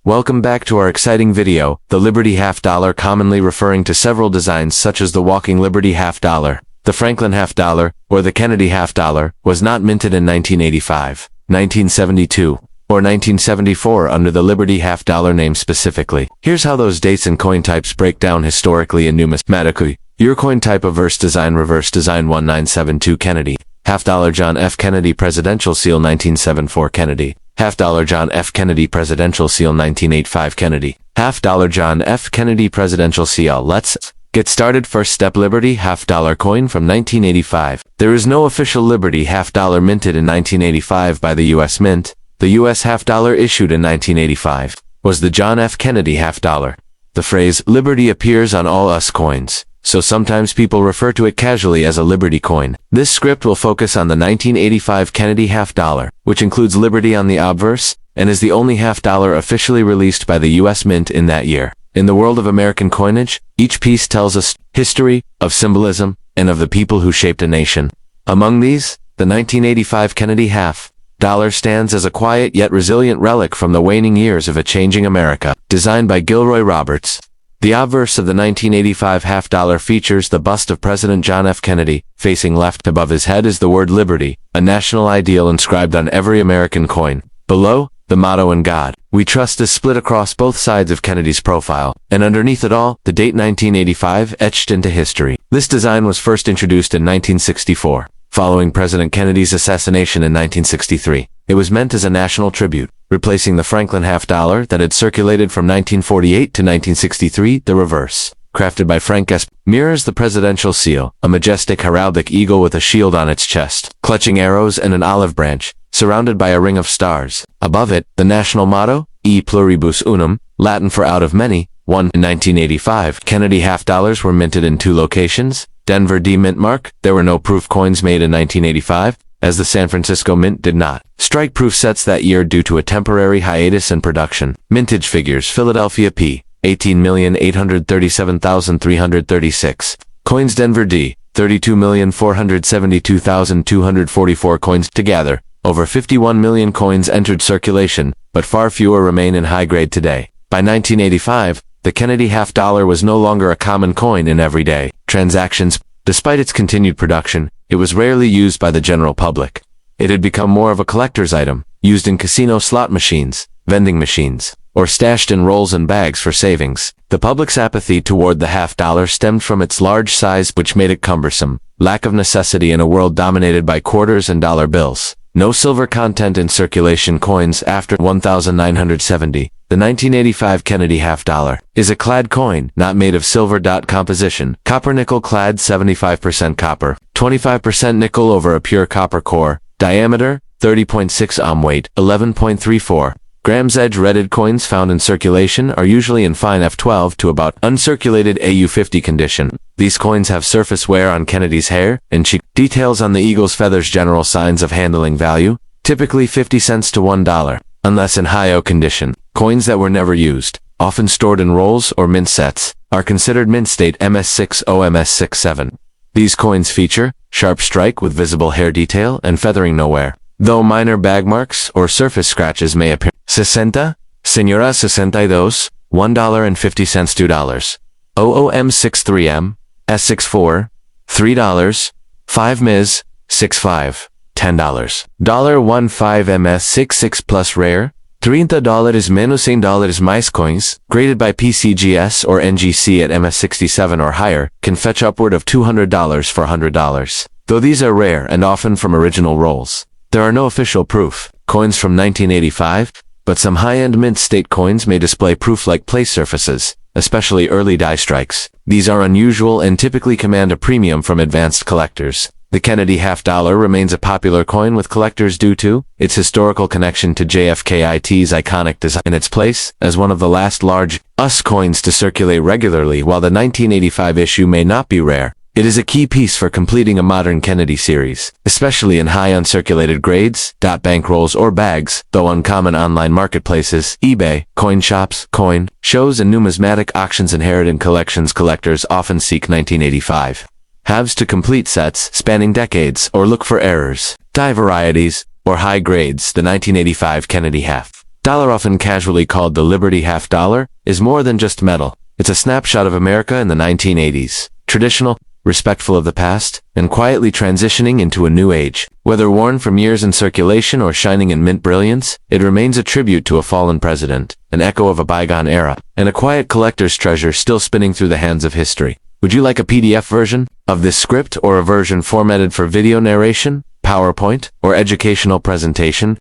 Welcome back to our exciting video, the Liberty half dollar, commonly referring to several designs such as the Walking Liberty half dollar. The Franklin half dollar, or the Kennedy half dollar, was not minted in 1985, 1972, or 1974 under the Liberty half dollar name specifically. Here's how those dates and coin types break down historically and numismatically. Your coin type: reverse design 1972 Kennedy. Half dollar John F. Kennedy Presidential Seal 1974 Kennedy. Half dollar John F. Kennedy Presidential Seal 1985 Kennedy. Half dollar John F. Kennedy Presidential Seal. Let's get started. First step: Liberty half dollar coin from 1985. There is no official Liberty half dollar minted in 1985 by the U.S. Mint. The U.S. half dollar issued in 1985 was the John F. Kennedy half dollar. The phrase Liberty appears on all US coins, so sometimes people refer to it casually as a Liberty coin. This script will focus on the 1985 Kennedy half dollar, which includes Liberty on the obverse, and is the only half dollar officially released by the U.S. Mint in that year. In the world of American coinage, each piece tells a history, of symbolism, and of the people who shaped a nation. Among these, the 1985 Kennedy half dollar stands as a quiet yet resilient relic from the waning years of a changing America. Designed by Gilroy Roberts. The obverse of the 1985 half dollar features the bust of President John F. Kennedy. Facing left above his head is the word Liberty, a national ideal inscribed on every American coin. Below, the motto "In God We Trust" is split across both sides of Kennedy's profile, and underneath it all, the date 1985 etched into history. This design was first introduced in 1964. Following President Kennedy's assassination in 1963, it was meant as a national tribute, replacing the Franklin half dollar that had circulated from 1948 to 1963. The reverse, crafted by Frank S., mirrors the presidential seal, a majestic heraldic eagle with a shield on its chest, clutching arrows and an olive branch, surrounded by a ring of stars. Above it, the national motto, E pluribus unum, Latin for out of many, one. In 1985, Kennedy half dollars were minted in two locations. Denver D. Mint Mark. There were no proof coins made in 1985, as the San Francisco Mint did not strike proof sets that year due to a temporary hiatus in production. Mintage figures: Philadelphia P. 18,837,336. Coins: Denver D. 32,472,244 coins. Together, over 51 million coins entered circulation, but far fewer remain in high grade today. By 1985, the Kennedy half dollar was no longer a common coin in everyday transactions. Despite its continued production, it was rarely used by the general public. It had become more of a collector's item, used in casino slot machines, vending machines, or stashed in rolls and bags for savings. The public's apathy toward the half dollar stemmed from its large size, which made it cumbersome, lack of necessity in a world dominated by quarters and dollar bills. No silver content in circulation. Coins after 1970. The 1985 Kennedy half dollar is a clad coin, not made of silver. Composition: copper nickel clad, 75% copper, 25% nickel over a pure copper core. Diameter: 30.6 ohm. Weight: 11.34 grams. Edge redded coins found in circulation are usually in fine F12 to about uncirculated AU50 condition. These coins have surface wear on Kennedy's hair and cheek. Details on the eagle's feathers. General signs of handling value: typically 50 cents to $1, unless in high-O condition. Coins that were never used, often stored in rolls or mint sets, are considered mint state MS60 MS67. These coins feature sharp strike with visible hair detail and feathering nowhere, though minor bag marks or surface scratches may appear. 60, Señora 62, $1.50 $2. OOM63M, S64, $3, 5 Ms, 65, $10. $15 MS66 plus rare, $30 menos $100 mais. Coins, graded by PCGS or NGC at MS67 or higher, can fetch upward of $200 for $100. Though these are rare and often from original rolls, there are no official proof coins from 1985, but some high-end mint state coins may display proof-like place surfaces, especially early die strikes. These are unusual and typically command a premium from advanced collectors. The Kennedy half dollar remains a popular coin with collectors due to its historical connection to JFK's iconic design. In its place as one of the last large US coins to circulate regularly. While the 1985 issue may not be rare, it is a key piece for completing a modern Kennedy series, especially in high uncirculated grades. Bankrolls or bags, though uncommon online marketplaces, eBay, coin shops, coin shows, and numismatic auctions inherited collections. Collectors often seek 1985 halves to complete sets spanning decades or look for errors, die varieties, or high grades. The 1985 Kennedy half Dollar, often casually called the Liberty half dollar, is more than just metal. It's a snapshot of America in the 1980s. Traditional, respectful of the past, and quietly transitioning into a new age. Whether worn from years in circulation or shining in mint brilliance, it remains a tribute to a fallen president, an echo of a bygone era, and a quiet collector's treasure still spinning through the hands of history. Would you like a PDF version of this script, or a version formatted for video narration, PowerPoint, or educational presentation?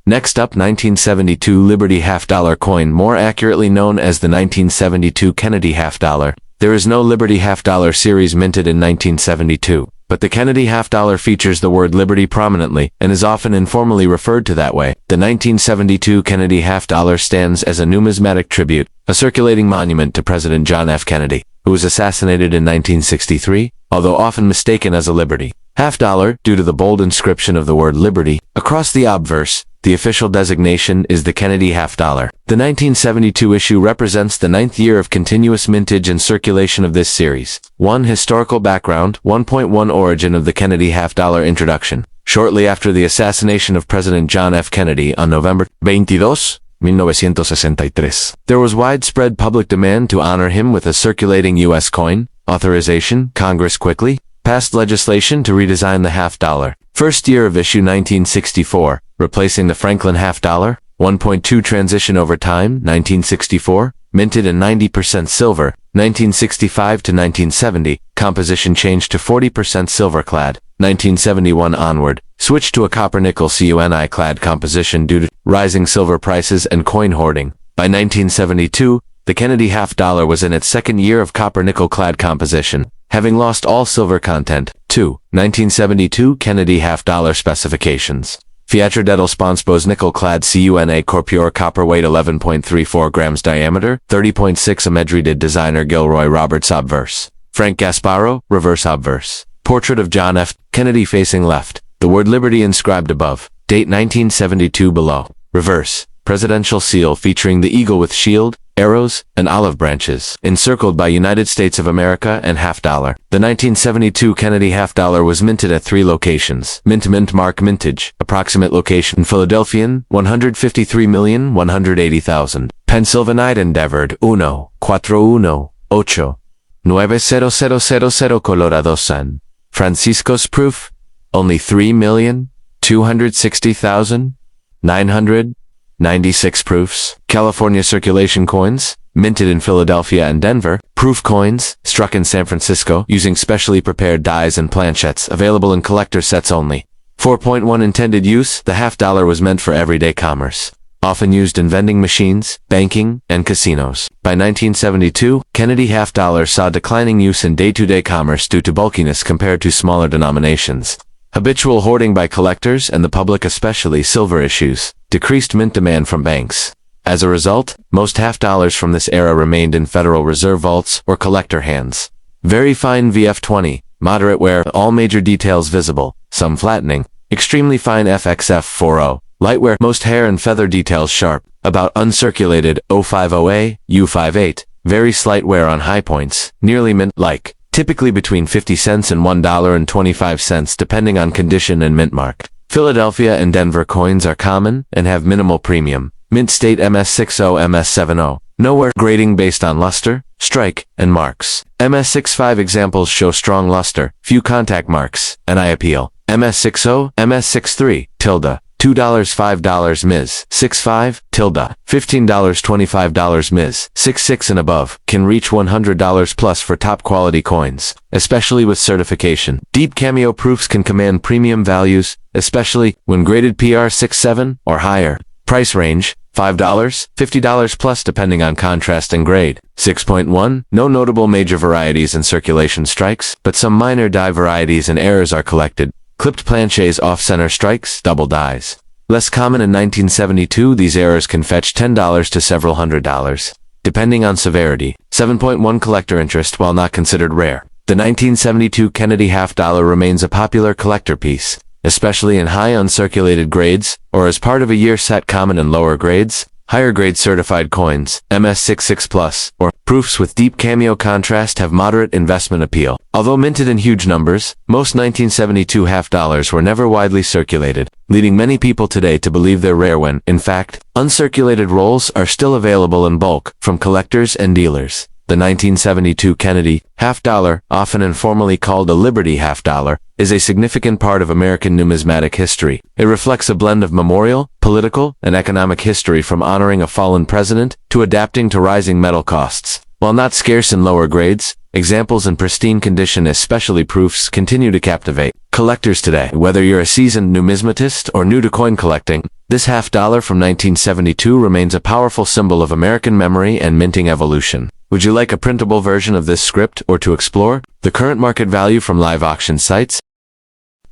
Next up, 1972 Liberty half dollar coin, more accurately known as the 1972 Kennedy half dollar. There is no Liberty half dollar series minted in 1972, but the Kennedy half dollar features the word Liberty prominently and is often informally referred to that way. The 1972 Kennedy half dollar stands as a numismatic tribute, a circulating monument to President John F. Kennedy, who was assassinated in 1963, although often mistaken as a Liberty half dollar due to the bold inscription of the word Liberty across the obverse. The official designation is the Kennedy half dollar. The 1972 issue represents the 9th year of continuous mintage and circulation of this series. 1. Historical background. 1.1 Origin of the Kennedy half dollar introduction. Shortly after the assassination of President John F. Kennedy on November 22, 1963, there was widespread public demand to honor him with a circulating U.S. coin. Authorization. Congress quickly passed legislation to redesign the half dollar. First year of issue 1964, replacing the Franklin half dollar. 1.2 Transition over time. 1964, minted in 90% silver. 1965 to 1970, composition changed to 40% silver clad. 1971 onward, switched to a copper-nickel CUNI clad composition due to rising silver prices and coin hoarding. By 1972, the Kennedy half dollar was in its second year of copper-nickel clad composition, having lost all silver content. 2. 1972 Kennedy half dollar specifications. Fiatra del Sponsbos nickel-clad CUNA Corpure copper weight 11.34 grams diameter, 30.6 Amedridid designer Gilroy Roberts obverse. Frank Gasparo, reverse obverse. Portrait of John F. Kennedy facing left. The word Liberty inscribed above. Date 1972 below. Reverse. Presidential seal featuring the eagle with shield, arrows, and olive branches, encircled by United States of America and half dollar. The 1972 Kennedy half dollar was minted at 3 locations. Mint mark mintage. Approximate location Philadelphian, 153,180,000. Pennsylvanite endeavored 1-4-1-8-90000 Colorado San Francisco's proof, only 3,260,996 proofs. California circulation coins, minted in Philadelphia and Denver. Proof coins, struck in San Francisco, using specially prepared dies and planchettes, available in collector sets only. 4.1 Intended use. The half dollar was meant for everyday commerce, often used in vending machines, banking, and casinos. By 1972, Kennedy half dollar saw declining use in day-to-day commerce due to bulkiness compared to smaller denominations. Habitual hoarding by collectors and the public, especially silver issues, decreased mint demand from banks. As a result, most half dollars from this era remained in Federal Reserve vaults or collector hands. Very fine VF20, moderate wear, all major details visible, some flattening. Extremely fine FXF40, light wear, most hair and feather details sharp. About uncirculated, 050A, U58, very slight wear on high points, nearly mint-like. Typically between 50 cents and $1.25 depending on condition and mint mark. Philadelphia and Denver coins are common and have minimal premium. Mint state MS60, MS70. Nowhere grading based on luster, strike, and marks. MS65 examples show strong luster, few contact marks, and eye appeal. MS60, MS63, tilde. $2, $5 Ms. 65, tilde. $15, $25 Ms. 66 and above, can reach $100 plus for top quality coins, especially with certification. Deep cameo proofs can command premium values, especially when graded PR67 or higher. Price range, $5, $50 plus depending on contrast and grade. 6.1, no notable major varieties in circulation strikes, but some minor die varieties and errors are collected. Clipped planchets off-center strikes, double dies. Less common in 1972, these errors can fetch $10 to several $100, depending on severity. 7.1 collector interest while not considered rare. The 1972 Kennedy half dollar remains a popular collector piece, especially in high uncirculated grades, or as part of a year set common in lower grades. Higher grade certified coins, MS66+, or proofs with deep cameo contrast have moderate investment appeal. Although minted in huge numbers, most 1972 half-dollars were never widely circulated, leading many people today to believe they're rare when, in fact, uncirculated rolls are still available in bulk from collectors and dealers. The 1972 Kennedy half-dollar, often informally called a Liberty half-dollar, is a significant part of American numismatic history. It reflects a blend of memorial, political, and economic history from honoring a fallen president to adapting to rising metal costs. While not scarce in lower grades, examples in pristine condition, especially proofs, continue to captivate collectors today. Whether you're a seasoned numismatist or new to coin collecting, this half-dollar from 1972 remains a powerful symbol of American memory and minting evolution. Would you like a printable version of this script or to explore the current market value from live auction sites?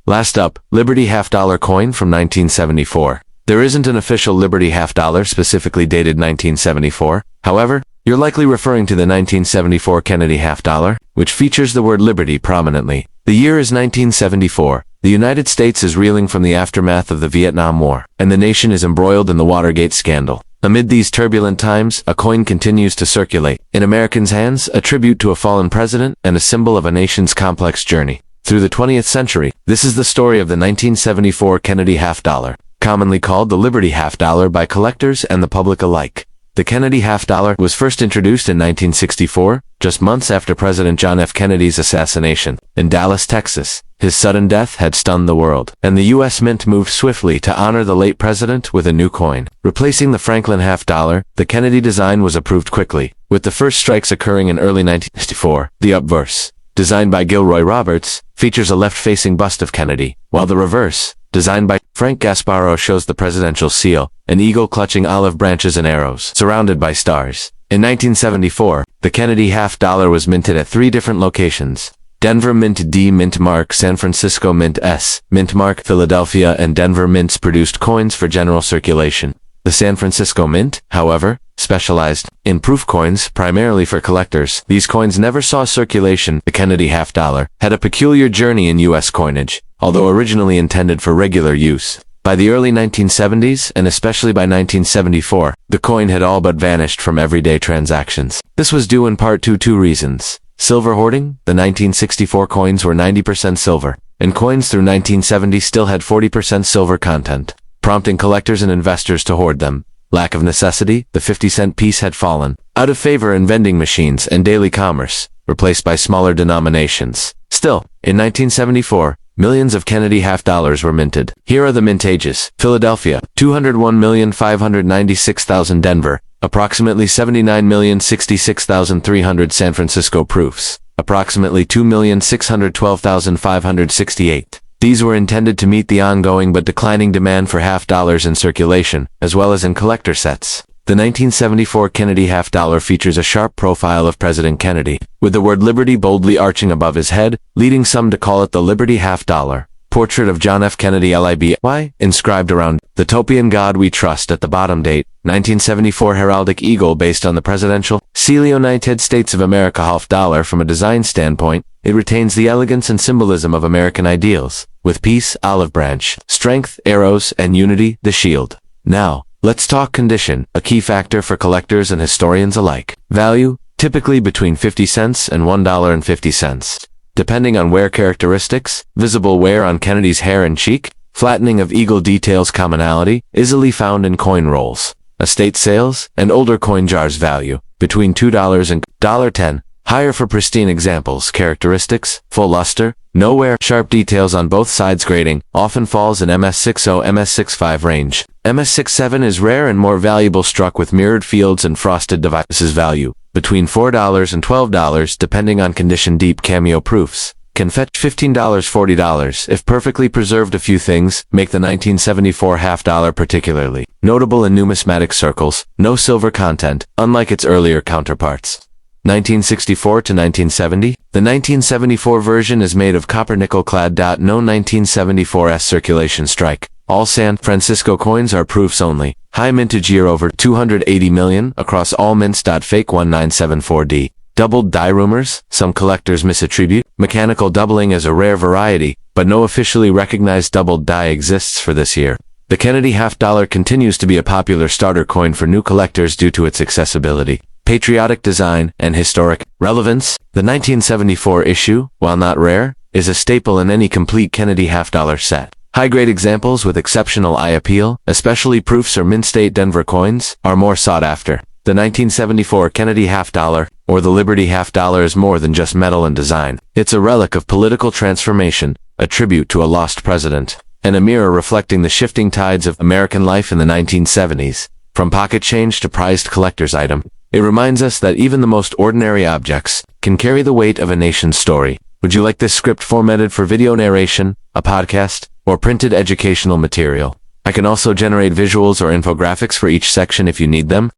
Last up, Liberty half-dollar coin from 1974. There isn't an official Liberty half-dollar specifically dated 1974. However, you're likely referring to the 1974 Kennedy half-dollar, which features the word Liberty prominently. The year is 1974. The United States is reeling from the aftermath of the Vietnam War, and the nation is embroiled in the Watergate scandal. Amid these turbulent times, a coin continues to circulate. In Americans' hands, a tribute to a fallen president and a symbol of a nation's complex journey. Through the 20th century, this is the story of the 1974 Kennedy half-dollar, commonly called the Liberty half-dollar by collectors and the public alike. The Kennedy half-dollar was first introduced in 1964, just months after President John F. Kennedy's assassination, in Dallas, Texas. His sudden death had stunned the world, and the U.S. Mint moved swiftly to honor the late president with a new coin. Replacing the Franklin half-dollar, the Kennedy design was approved quickly, with the first strikes occurring in early 1964. The obverse, designed by Gilroy Roberts, features a left-facing bust of Kennedy, while the reverse, designed by Frank Gasparo, shows the presidential seal, an eagle clutching olive branches and arrows, surrounded by stars. In 1974, the Kennedy half-dollar was minted at 3 different locations: Denver Mint D, Mint Mark, San Francisco Mint S, Mint Mark, Philadelphia, and Denver Mints produced coins for general circulation. The San Francisco Mint, however, specialized in proof coins primarily for collectors. These coins never saw circulation. The Kennedy half-dollar had a peculiar journey in U.S. coinage, although originally intended for regular use. By the early 1970s, and especially by 1974, the coin had all but vanished from everyday transactions. This was due in part to 2 reasons. Silver hoarding. The 1964 coins were 90% silver, and coins through 1970 still had 40% silver content, prompting collectors and investors to hoard them. Lack of necessity. The 50-cent piece had fallen out of favor in vending machines and daily commerce, replaced by smaller denominations. Still, in 1974, millions of Kennedy half-dollars were minted. Here are the mintages. Philadelphia, 201,596,000. Denver, approximately 79,066,300. San Francisco proofs, approximately 2,612,568. These were intended to meet the ongoing but declining demand for half-dollars in circulation, as well as in collector sets. The 1974 Kennedy half-dollar features a sharp profile of President Kennedy, with the word Liberty boldly arching above his head, leading some to call it the Liberty half-dollar. Portrait of John F. Kennedy LIBY inscribed around "The Topian God We Trust" at the bottom. Date 1974 heraldic eagle based on the presidential seal. United States of America half-dollar. From a design standpoint, it retains the elegance and symbolism of American ideals, with peace, olive branch, strength, arrows, and unity, the shield. Now, let's talk condition, a key factor for collectors and historians alike. Value, typically between 50 cents and $1.50. Depending on wear characteristics, visible wear on Kennedy's hair and cheek, flattening of eagle details. Commonality, easily found in coin rolls. Estate sales, and older coin jars. Value, between $2 and $1.10. Higher for pristine examples. Characteristics, full luster, no wear, sharp details on both sides. Grading, often falls in MS60-MS65 range. MS67 is rare and more valuable, struck with mirrored fields and frosted devices. Value, between $4 and $12 depending on condition. Deep cameo proofs can fetch $15-$40 if perfectly preserved. A few things make the 1974 half-dollar particularly notable in numismatic circles: no silver content, unlike its earlier counterparts. 1964 to 1970. The 1974 version is made of copper nickel clad. No 1974's circulation strike. All San Francisco coins are proofs only. High mintage year over 280 million across all mints. Fake 1974D. Doubled die rumors. Some collectors misattribute mechanical doubling as a rare variety, but no officially recognized doubled die exists for this year. The Kennedy half-dollar continues to be a popular starter coin for new collectors due to its accessibility, patriotic design, and historic relevance. The 1974 issue, while not rare, is a staple in any complete Kennedy half-dollar set. High-grade examples with exceptional eye appeal, especially proofs or mint-state Denver coins, are more sought after. The 1974 Kennedy half-dollar, or the Liberty half-dollar, is more than just metal and design. It's a relic of political transformation, a tribute to a lost president, and a mirror reflecting the shifting tides of American life in the 1970s. From pocket change to prized collector's item, it reminds us that even the most ordinary objects can carry the weight of a nation's story. Would you like this script formatted for video narration, a podcast, or printed educational material? I can also generate visuals or infographics for each section if you need them.